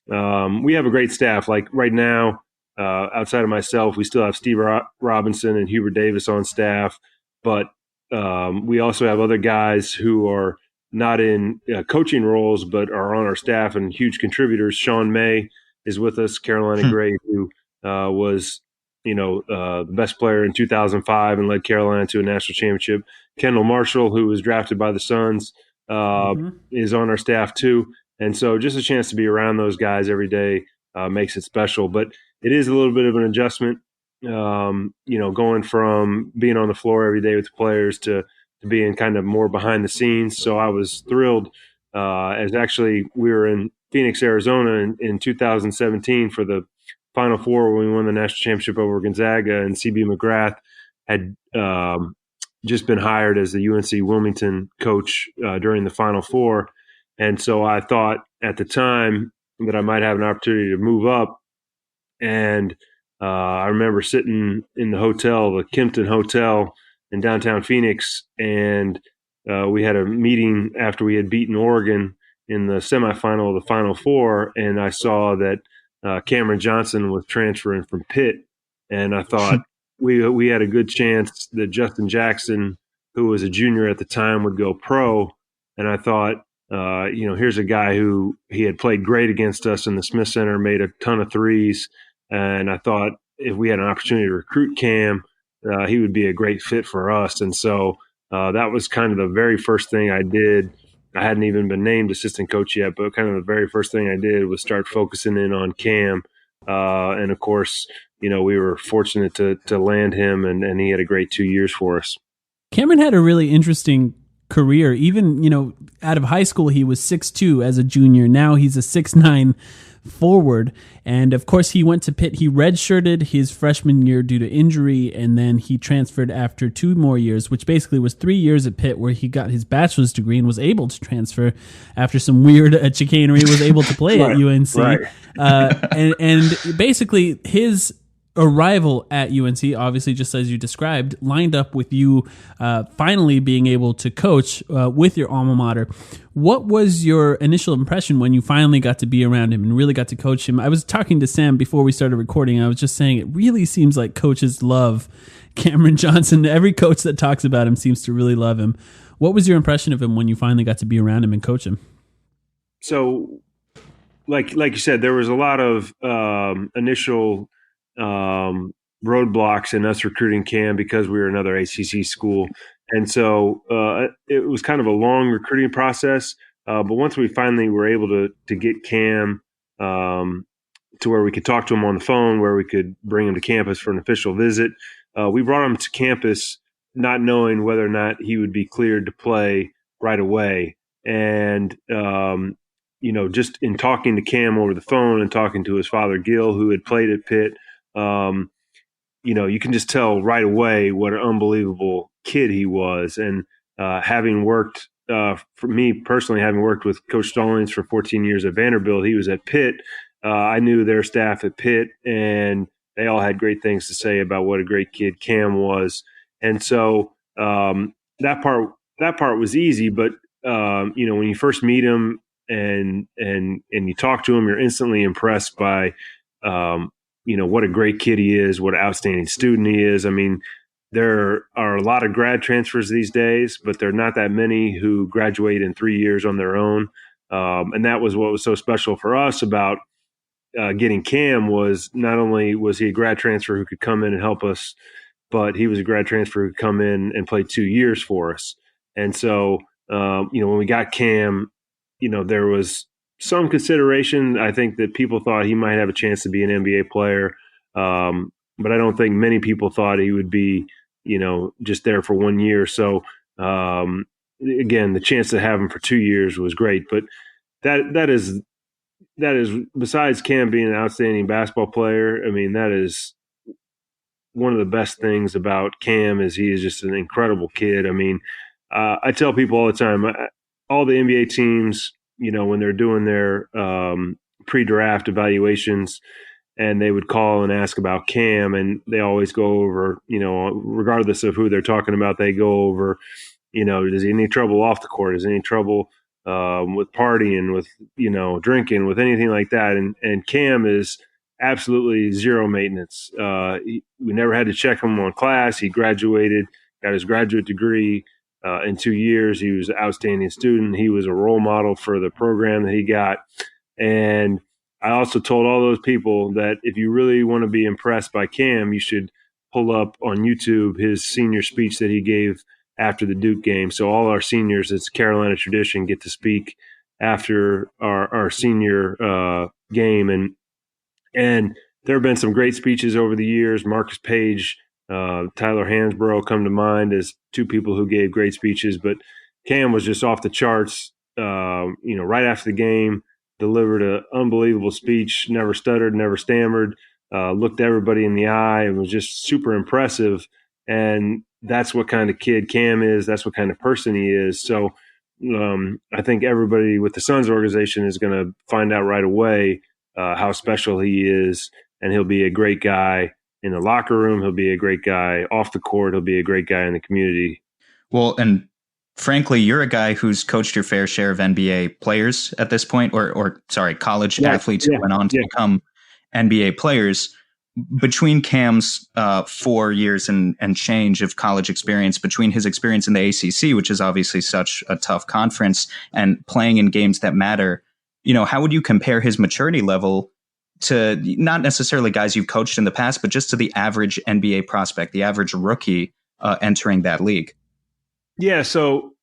Speaker 8: we have a great staff. Like right now, outside of myself, we still have Steve Robinson and Hubert Davis on staff. But we also have other guys who are not in coaching roles, but are on our staff and huge contributors. Sean May is with us, Carolina great, who was the best player in 2005 and led Carolina to a national championship. Kendall Marshall, who was drafted by the Suns, is on our staff too. And so just a chance to be around those guys every day makes it special. But it is a little bit of an adjustment, going from being on the floor every day with the players to being kind of more behind the scenes. So I was thrilled as actually we were in Phoenix, Arizona in 2017 for the Final Four when we won the national championship over Gonzaga, and CB McGrath had just been hired as the UNC Wilmington coach during the Final Four. And so I thought at the time that I might have an opportunity to move up. And I remember sitting in the hotel, the Kimpton Hotel in downtown Phoenix, and we had a meeting after we had beaten Oregon in the semifinal of the Final Four, and I saw that Cameron Johnson was transferring from Pitt, and I thought we had a good chance that Justin Jackson, who was a junior at the time, would go pro. And I thought, here's a guy who he had played great against us in the Smith Center, made a ton of threes, and I thought if we had an opportunity to recruit Cam, he would be a great fit for us. And so that was kind of the very first thing I did. I hadn't even been named assistant coach yet, but kind of the very first thing I did was start focusing in on Cam. And of course, we were fortunate to land him, and he had a great 2 years for us.
Speaker 5: Cameron had a really interesting career. Even, out of high school, he was 6'2" as a junior. Now he's a 6'9" forward. And of course, he went to Pitt. He redshirted his freshman year due to injury, and then he transferred after 2 more years, which basically was 3 years at Pitt, where he got his bachelor's degree and was able to transfer after some weird chicanery, was able to play at UNC.
Speaker 8: Right.
Speaker 5: And basically his arrival at UNC, obviously, just as you described, lined up with you finally being able to coach with your alma mater. What was your initial impression when you finally got to be around him and really got to coach him? I was talking to Sam before we started recording. I was just saying it really seems like coaches love Cameron Johnson. Every coach that talks about him seems to really love him. What was your impression of him when you finally got to be around him and coach him?
Speaker 8: So, like you said, there was a lot of initial roadblocks in us recruiting Cam because we were another ACC school. And so it was kind of a long recruiting process. But once we finally were able to get Cam to where we could talk to him on the phone, where we could bring him to campus for an official visit, we brought him to campus not knowing whether or not he would be cleared to play right away. And, just in talking to Cam over the phone and talking to his father, Gil, who had played at Pitt, you can just tell right away what an unbelievable kid he was. And having worked, for me personally, having worked with Coach Stallings for 14 years at Vanderbilt, he was at Pitt. I knew their staff at Pitt, and they all had great things to say about what a great kid Cam was. And so that part was easy. But when you first meet him and you talk to him, you're instantly impressed by what a great kid he is, what an outstanding student he is. I mean, there are a lot of grad transfers these days, but there are not that many who graduate in 3 years on their own. And that was what was so special for us about getting Cam. Was not only was he a grad transfer who could come in and help us, but he was a grad transfer who could come in and play 2 years for us. And so, when we got Cam, there was some consideration. I think that people thought he might have a chance to be an NBA player. But I don't think many people thought he would be, just there for 1 year. So, again, the chance to have him for 2 years was great. But that is besides Cam being an outstanding basketball player, I mean, that is one of the best things about Cam is he is just an incredible kid. I mean, I tell people all the time, all the NBA teams, when they're doing their pre-draft evaluations, and they would call and ask about Cam, and they always go over, regardless of who they're talking about, they go over, does he have any trouble off the court? Is any trouble with partying, with, drinking, with anything like that? And Cam is absolutely zero maintenance. We never had to check him on class. He graduated, got his graduate degree in 2 years. He was an outstanding student. He was a role model for the program that he got. And I also told all those people that if you really want to be impressed by Cam, you should pull up on YouTube his senior speech that he gave after the Duke game. So all our seniors, it's Carolina tradition, get to speak after our senior game. And there have been some great speeches over the years. Marcus Page, Tyler Hansborough come to mind as two people who gave great speeches. But Cam was just off the charts, right after the game. Delivered an unbelievable speech, never stuttered, never stammered, looked everybody in the eye, and was just super impressive. And that's what kind of kid Cam is. That's what kind of person he is. So I think everybody with the Suns organization is going to find out right away how special he is. And he'll be a great guy in the locker room. He'll be a great guy off the court. He'll be a great guy in the community.
Speaker 7: Well, and frankly, you're a guy who's coached your fair share of NBA players at this point, or college athletes who went on to become NBA players. Between Cam's 4 years and change of college experience, between his experience in the ACC, which is obviously such a tough conference, and playing in games that matter, how would you compare his maturity level to not necessarily guys you've coached in the past, but just to the average NBA prospect, the average rookie entering that league?
Speaker 8: Yeah, so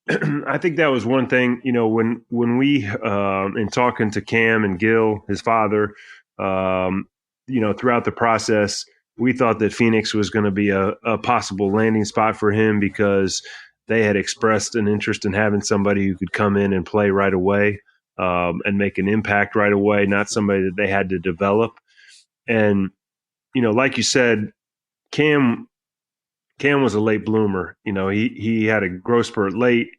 Speaker 8: I think that was one thing, when we, in talking to Cam and Gil, his father, throughout the process, we thought that Phoenix was going to be a possible landing spot for him because they had expressed an interest in having somebody who could come in and play right away and make an impact right away, not somebody that they had to develop. And, like you said, Cam was a late bloomer. He had a growth spurt late.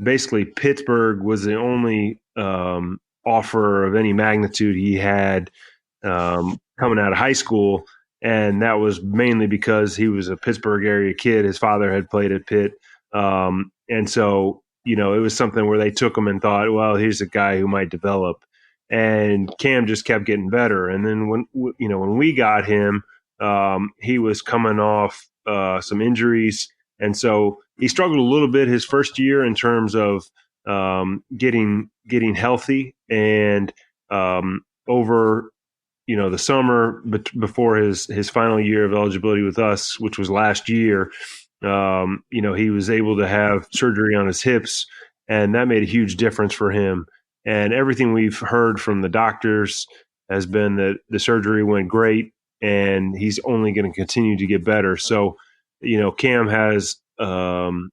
Speaker 8: Basically, Pittsburgh was the only offer of any magnitude he had coming out of high school. And that was mainly because he was a Pittsburgh area kid. His father had played at Pitt. And so, it was something where they took him and thought, well, here's a guy who might develop. And Cam just kept getting better. And then when we got him, he was coming off some injuries. And so he struggled a little bit his first year in terms of getting healthy. And over the summer before his final year of eligibility with us, which was last year, he was able to have surgery on his hips, and that made a huge difference for him. And everything we've heard from the doctors has been that the surgery went great, and he's only going to continue to get better. So, Cam has kind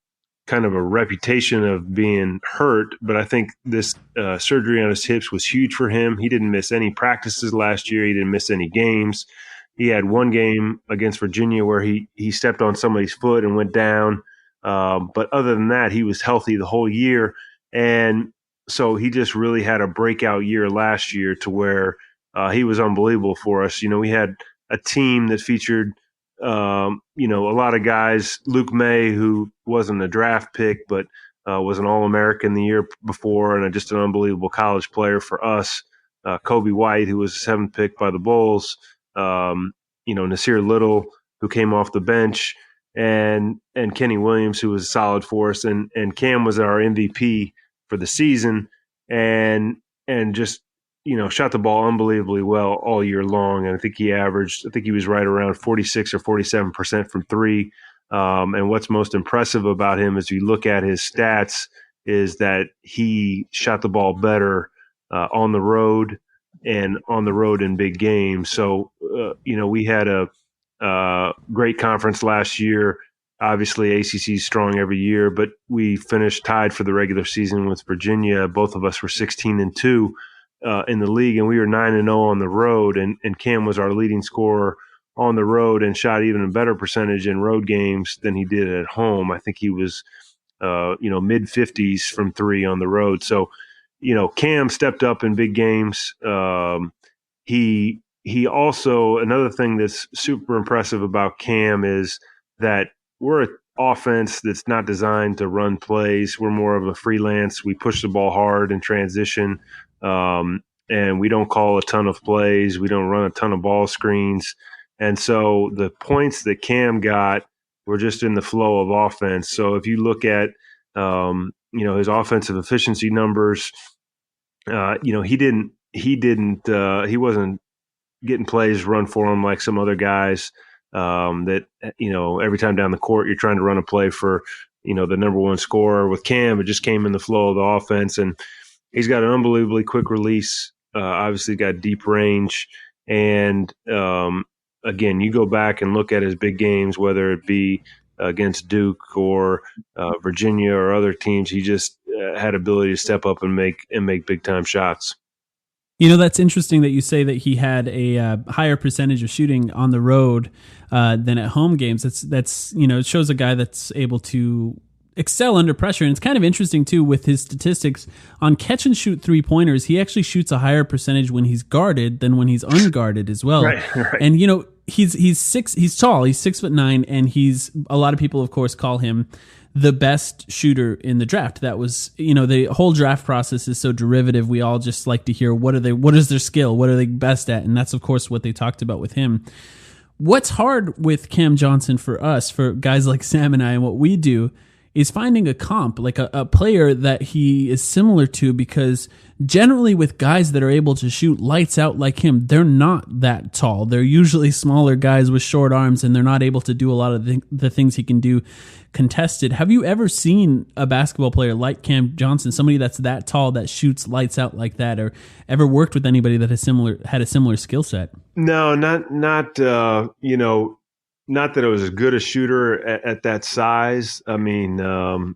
Speaker 8: of a reputation of being hurt, but I think this surgery on his hips was huge for him. He didn't miss any practices last year. He didn't miss any games. He had one game against Virginia where he stepped on somebody's foot and went down. But other than that, he was healthy the whole year. And so he just really had a breakout year last year to where he was unbelievable for us. We had a team that featured a lot of guys. Luke May, who wasn't a draft pick, but was an All-American the year before and just an unbelievable college player for us. Kobe White, who was the 7th pick by the Bulls. Nasir Little, who came off the bench, and Kenny Williams, who was solid for us. And Cam was our MVP for the season and just shot the ball unbelievably well all year long. And I think he was right around 46 or 47% from three. And what's most impressive about him as you look at his stats is that he shot the ball better on the road and on the road in big games. So, we had a great conference last year. Obviously, ACC is strong every year, but we finished tied for the regular season with Virginia. Both of us were 16-2. In the league, and we were 9-0 on the road, and Cam was our leading scorer on the road and shot even a better percentage in road games than he did at home. I think he was, mid-50s from three on the road. So, Cam stepped up in big games. He also, another thing that's super impressive about Cam is that we're an offense that's not designed to run plays. We're more of a freelance. We push the ball hard in transition. And we don't call a ton of plays. We don't run a ton of ball screens. And so the points that Cam got were just in the flow of offense. So if you look at, his offensive efficiency numbers, he wasn't getting plays run for him like some other guys, that, every time down the court, you're trying to run a play for, the number one scorer. With Cam, it just came in the flow of the offense, and he's got an unbelievably quick release, obviously got deep range. And again, you go back and look at his big games, whether it be against Duke or Virginia or other teams, he just had ability to step up and make big time shots.
Speaker 5: That's interesting that you say that he had a higher percentage of shooting on the road than at home games. That's it shows a guy that's able to excel under pressure. And it's kind of interesting too with his statistics on catch and shoot 3-pointers. He actually shoots a higher percentage when he's guarded than when he's unguarded as well. Right. And he's tall, he's 6'9", and a lot of people of course call him the best shooter in the draft. That was, the whole draft process is so derivative. We all just like to hear what is their skill? What are they best at? And that's of course what they talked about with him. What's hard with Cam Johnson for us, for guys like Sam and I, and what we do is finding a comp, like a player that he is similar to, because generally with guys that are able to shoot lights out like him, they're not that tall. They're usually smaller guys with short arms, and they're not able to do a lot of the things he can do contested. Have you ever seen a basketball player like Cam Johnson, somebody that's that tall that shoots lights out like that, or ever worked with anybody that had a similar skill set?
Speaker 8: No, not not that it was as good a shooter at that size. I mean, didn't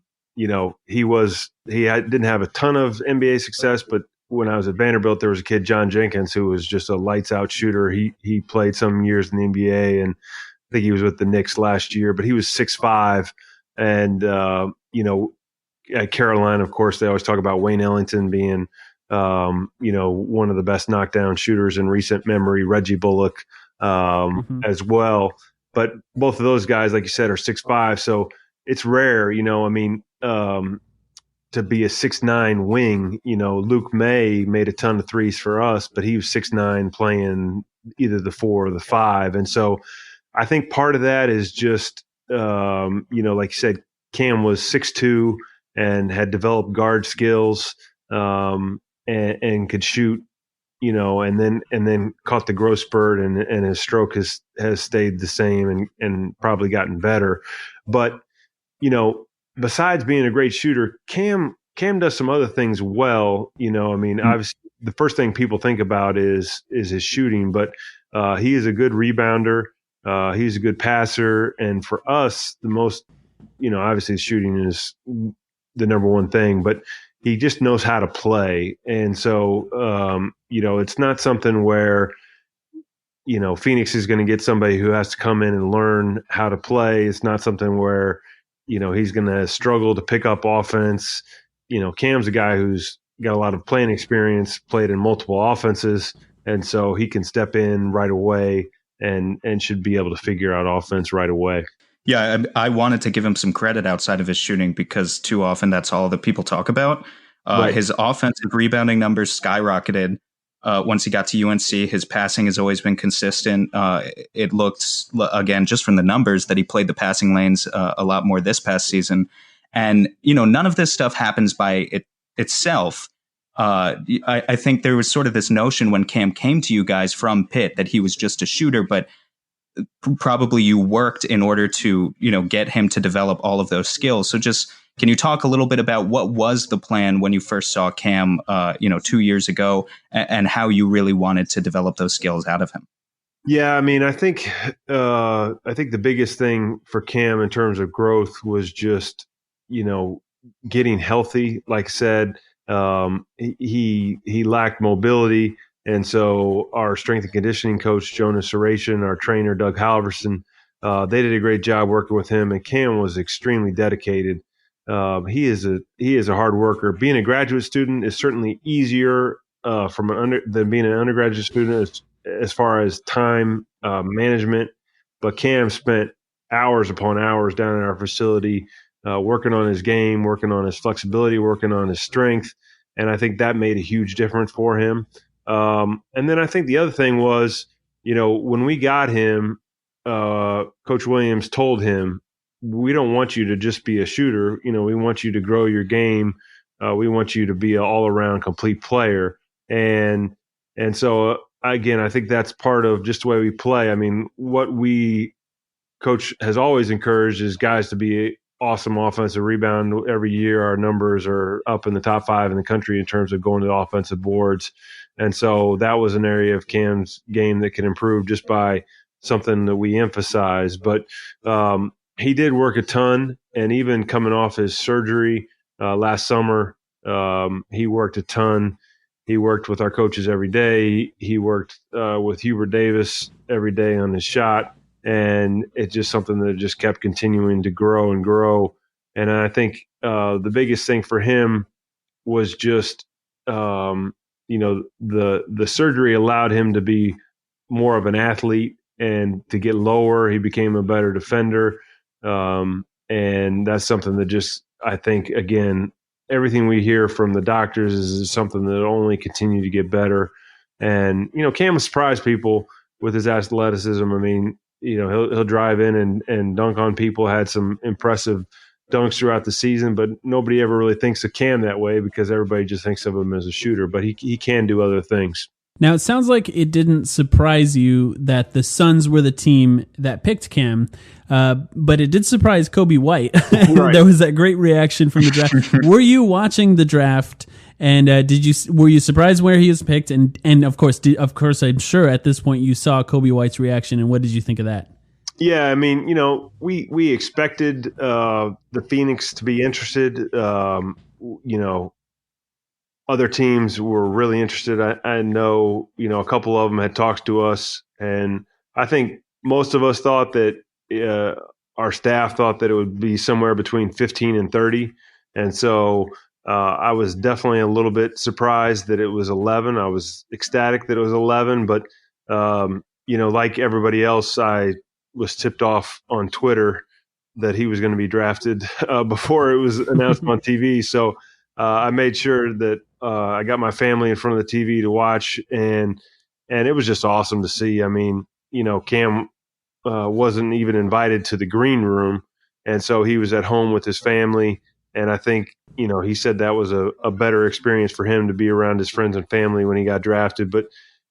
Speaker 8: have a ton of NBA success, but when I was at Vanderbilt, there was a kid, John Jenkins, who was just a lights out shooter. He played some years in the NBA, and I think he was with the Knicks last year, but he was 6'5", and at Carolina, of course, they always talk about Wayne Ellington being, one of the best knockdown shooters in recent memory, Reggie Bullock as well. But both of those guys, like you said, are 6'5", so it's rare, to be a 6'9" wing. Luke May made a ton of threes for us, but he was 6'9", playing either the 4 or the 5. And so I think part of that is just, like you said, Cam was 6'2" and had developed guard skills and could shoot, and then caught the growth spurt, and his stroke has stayed the same and probably gotten better. But, besides being a great shooter, Cam does some other things well. Obviously the first thing people think about is his shooting, but he is a good rebounder. He's a good passer. And for us, the most, obviously shooting is the number one thing, but he just knows how to play. And so, it's not something where, Phoenix is going to get somebody who has to come in and learn how to play. It's not something where, he's going to struggle to pick up offense. Cam's a guy who's got a lot of playing experience, played in multiple offenses, and so he can step in right away and should be able to figure out offense right away.
Speaker 7: Yeah, I wanted to give him some credit outside of his shooting, because too often that's all that people talk about. Right. His offensive rebounding numbers skyrocketed once he got to UNC. His passing has always been consistent. It looked, again, just from the numbers, that he played the passing lanes a lot more this past season. And, none of this stuff happens by itself. I think there was sort of this notion when Cam came to you guys from Pitt that he was just a shooter, but probably you worked in order to, get him to develop all of those skills. So just, can you talk a little bit about what was the plan when you first saw Cam, 2 years ago, and how you really wanted to develop those skills out of him?
Speaker 8: Yeah, I think the biggest thing for Cam in terms of growth was just, getting healthy. Like I said, he lacked mobility. And so our strength and conditioning coach, Jonas Saratian, our trainer, Doug Halverson, they did a great job working with him. And Cam was extremely dedicated. He is a hard worker. Being a graduate student is certainly easier than being an undergraduate student as far as time management. But Cam spent hours upon hours down in our facility working on his game, working on his flexibility, working on his strength. And I think that made a huge difference for him. And then I think the other thing was, when we got him, Coach Williams told him, we don't want you to just be a shooter. We want you to grow your game. We want you to be an all-around complete player. And so, again, I think that's part of just the way we play. What Coach has always encouraged is guys to be awesome offensive rebound. Every year our numbers are up in the top 5 in the country in terms of going to the offensive boards. And so that was an area of Cam's game that can improve just by something that we emphasize. But he did work a ton, and even coming off his surgery last summer, he worked a ton. He worked with our coaches every day. He worked with Hubert Davis every day on his shot. And it's just something that just kept continuing to grow and grow. And I think the biggest thing for him was just, the surgery allowed him to be more of an athlete and to get lower. He became a better defender. And that's something that just, I think, again, everything we hear from the doctors is something that will only continue to get better. And, Cam will surprise people with his athleticism. He'll drive in and dunk on people, had some impressive dunks throughout the season, but nobody ever really thinks of Cam that way because everybody just thinks of him as a shooter, but he can do other things.
Speaker 5: Now, it sounds like it didn't surprise you that the Suns were the team that picked Cam, but it did surprise Kobe White. Right. There was that great reaction from the draft. Were you watching the draft, and were you surprised where he was picked? And of course, I'm sure at this point you saw Kobe White's reaction, and what did you think of that?
Speaker 8: Yeah, I mean, we expected the Phoenix to be interested. Other teams were really interested. I know, a couple of them had talked to us, and I think most of us thought that our staff thought that it would be somewhere between 15 and 30. And so I was definitely a little bit surprised that it was 11. I was ecstatic that it was 11, but, like everybody else, I was tipped off on Twitter that he was going to be drafted before it was announced on TV. So I made sure that I got my family in front of the TV to watch, and it was just awesome to see. I mean, Cam wasn't even invited to the green room, and so he was at home with his family. And I think, he said that was a better experience for him to be around his friends and family when he got drafted. But,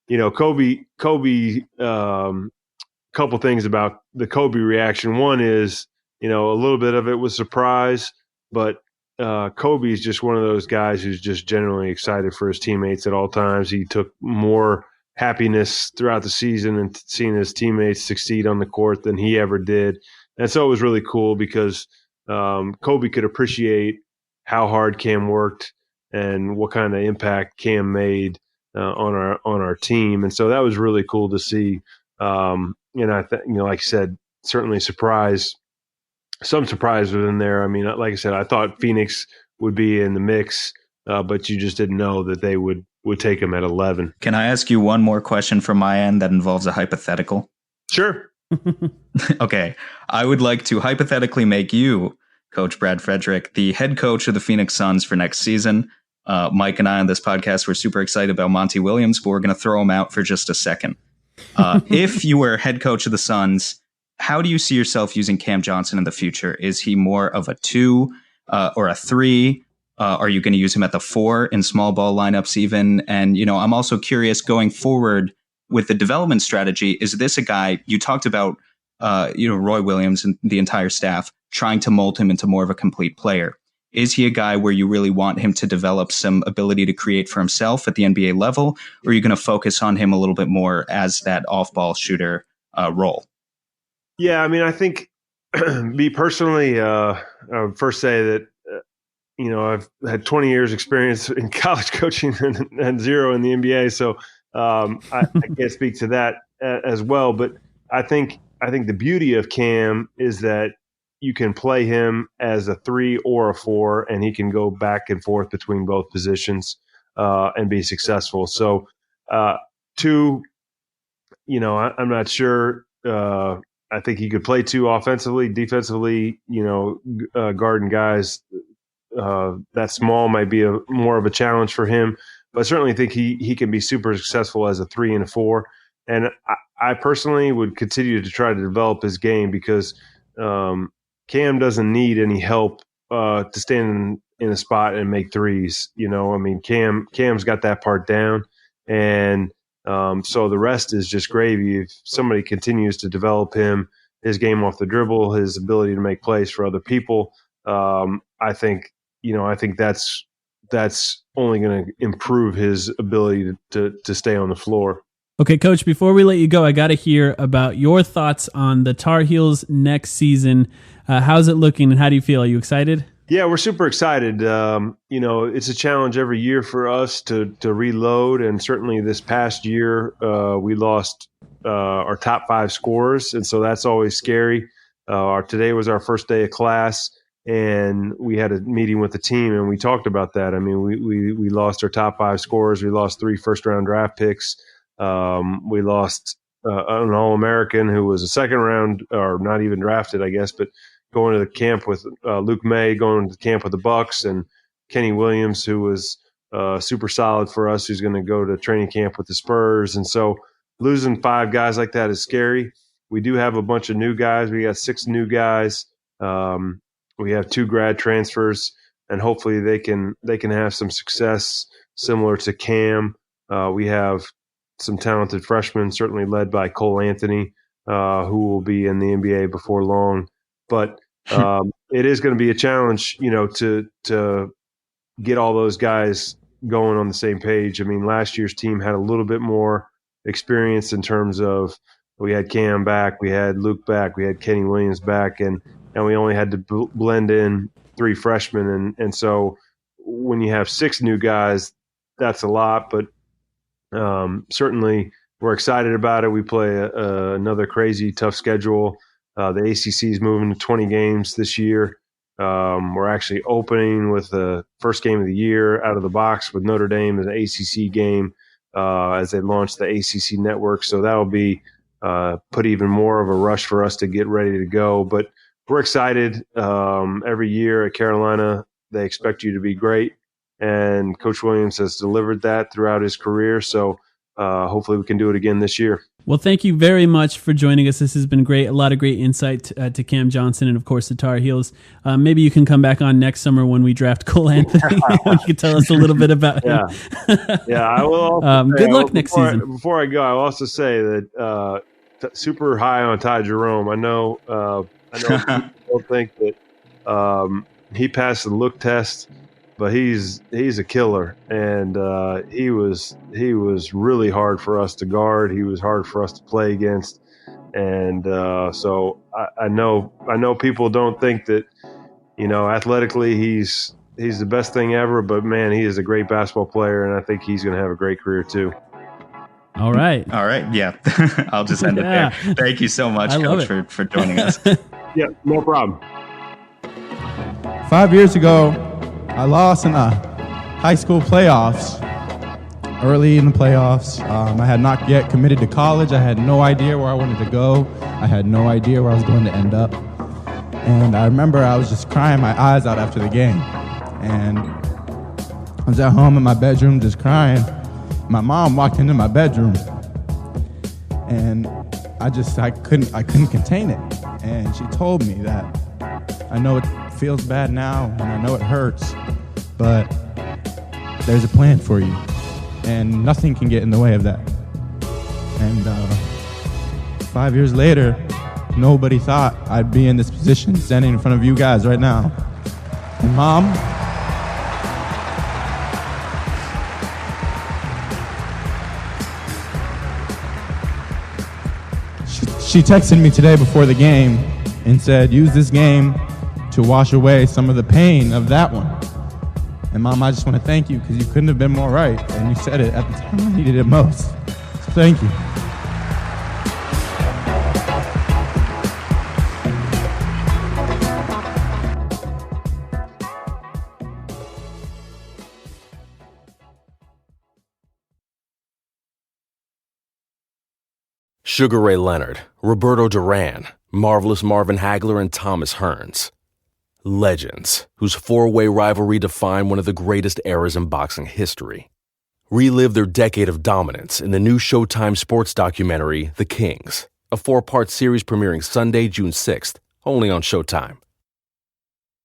Speaker 8: Kobe, couple things about the Kobe reaction. One is, a little bit of it was surprise, but Kobe is just one of those guys who's just generally excited for his teammates at all times. He took more happiness throughout the season and seeing his teammates succeed on the court than he ever did. And so it was really cool because Kobe could appreciate how hard Cam worked and what kind of impact Cam made on our team. And so that was really cool to see. Like I said, certainly some surprise was in there. I mean, like I said, I thought Phoenix would be in the mix, but you just didn't know that they would take him at 11.
Speaker 7: Can I ask you one more question from my end that involves a hypothetical?
Speaker 8: Sure.
Speaker 7: Okay. I would like to hypothetically make you, Coach Brad Frederick, the head coach of the Phoenix Suns for next season. Mike and I on this podcast were super excited about Monty Williams, but we're going to throw him out for just a second. If you were head coach of the Suns, how do you see yourself using Cam Johnson in the future? Is he more of a 2 or a 3? Are you going to use him at the 4 in small ball lineups even? And, I'm also curious going forward with the development strategy. Is this a guy you talked about, Roy Williams and the entire staff trying to mold him into more of a complete player? Is he a guy where you really want him to develop some ability to create for himself at the NBA level? Or are you going to focus on him a little bit more as that off-ball shooter role?
Speaker 8: Yeah, I mean, I think me personally, I would first say that, I've had 20 years experience in college coaching and 0 in the NBA. So I can't speak to that as well. But I think the beauty of Cam is that you can play him as a 3 or a 4, and he can go back and forth between both positions and be successful. So 2, I'm not sure. I think he could play 2 offensively, defensively. Guarding guys that small might be more of a challenge for him. But I certainly think he can be super successful as a 3 and a 4. And I personally would continue to try to develop his game because Cam doesn't need any help to stand in a spot and make threes. I mean, Cam's got that part down, and so the rest is just gravy. If somebody continues to develop his game off the dribble, his ability to make plays for other people, I think that's only going to improve his ability to stay on the floor.
Speaker 5: Okay, Coach, before we let you go, I got to hear about your thoughts on the Tar Heels next season. How's it looking, and how do you feel? Are you excited?
Speaker 8: Yeah, we're super excited. It's a challenge every year for us to reload, and certainly this past year we lost our top 5 scorers, and so that's always scary. Today was our first day of class, and we had a meeting with the team, and we talked about that. I mean, we lost our top 5 scorers. We lost 3 first-round draft picks. We lost an All-American who was a second-round, or not even drafted, I guess, but going to the camp with Luke May, going to the camp with the Bucks, and Kenny Williams, who was super solid for us, who's going to go to training camp with the Spurs. And so losing 5 guys like that is scary. We do have a bunch of new guys. We got 6 new guys. We have 2 grad transfers, and hopefully they can have some success similar to Cam. We have some talented freshmen, certainly led by Cole Anthony, who will be in the NBA before long. But it is going to be a challenge, to get all those guys going on the same page. I mean, last year's team had a little bit more experience in terms of we had Cam back, we had Luke back, we had Kenny Williams back, and we only had to blend in 3 freshmen. And so when you have 6 new guys, that's a lot, but certainly we're excited about it. We play another crazy tough schedule. The ACC is moving to 20 games this year. We're actually opening with the first game of the year out of the box with Notre Dame as an ACC game as they launch the ACC network. So that'll be put even more of a rush for us to get ready to go. But we're excited. Every year at Carolina, they expect you to be great. And Coach Williams has delivered that throughout his career. So hopefully we can do it again this year.
Speaker 5: Well, thank you very much for joining us. This has been great. A lot of great insight to Cam Johnson and, of course, the Tar Heels. Maybe you can come back on next summer when we draft Cole Anthony. You can tell us a little bit about him.
Speaker 8: Yeah, I will. Also
Speaker 5: good luck next season.
Speaker 8: Before I go, I'll also say that super high on Ty Jerome. I know people think that he passed the look test, but he's a killer, and he was really hard for us to guard. He was hard for us to play against, and so I know people don't think that, athletically he's the best thing ever, but man, he is a great basketball player, and I think he's going to have a great career too.
Speaker 5: All right.
Speaker 7: Yeah. I'll just end it there. Thank you so much, Coach, for joining us.
Speaker 8: Yeah, no problem.
Speaker 9: 5 years ago, I lost in the high school playoffs. Early in the playoffs, I had not yet committed to college. I had no idea where I wanted to go. I had no idea where I was going to end up. And I remember I was just crying my eyes out after the game. And I was at home in my bedroom just crying. My mom walked into my bedroom, and I couldn't contain it. And she told me that I know it feels bad now, and I know it hurts, but there's a plan for you, and nothing can get in the way of that. And 5 years later, nobody thought I'd be in this position, standing in front of you guys right now. And Mom, she texted me today before the game and said, use this game to wash away some of the pain of that one. And Mom, I just want to thank you, because you couldn't have been more right, and you said it at the time I needed it most. So thank you.
Speaker 10: Sugar Ray Leonard, Roberto Duran, Marvelous Marvin Hagler, and Thomas Hearns. Legends, whose four-way rivalry defined one of the greatest eras in boxing history. Relive their decade of dominance in the new Showtime sports documentary, The Kings, a 4-part series premiering Sunday, June 6th, only on Showtime.